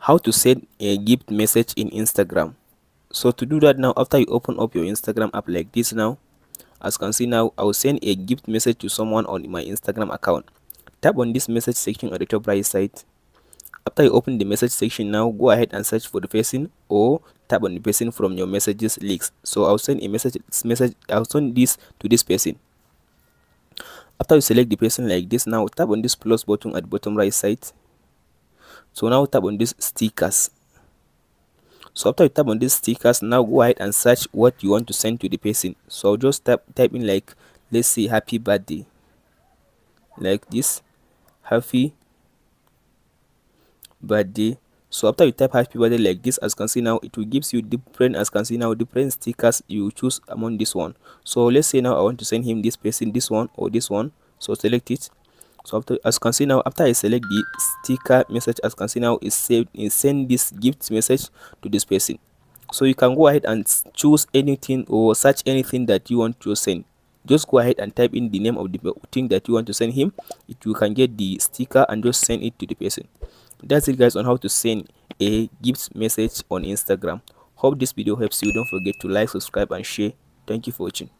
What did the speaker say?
How to send a gift message in Instagram. So to do that, now after you open up your Instagram app like this, now as you can see, now I will send a gift message to someone on my Instagram account. Tap on this message section at the top right side. After you open the message section, now go ahead and search for the person, or tap on the person from your messages list. So I'll send a message. I'll send this to this person. After you select the person like this, now tap on this plus button at the bottom right side. So now tap on this stickers. So after you tap on these stickers, now go ahead and search what you want to send to the person. So I'll just type in, like, let's say happy birthday, like this, happy birthday. So after you type happy birthday like this, as you can see, now it will gives you different, as you can see now, different stickers. You choose among this one. So let's say now I want to send him this person, this one or this one. So select it. So after, as you can see now, after I select the sticker message, as you can see now, it's saved. It send this gift message to this person. So you can go ahead and choose anything or search anything that you want to send. Just go ahead and type in the name of the thing that you want to send him. You can get the sticker and just send it to the person. That's it, guys, on how to send a gift message on Instagram. Hope this video helps you. Don't forget to like, subscribe and share. Thank you for watching.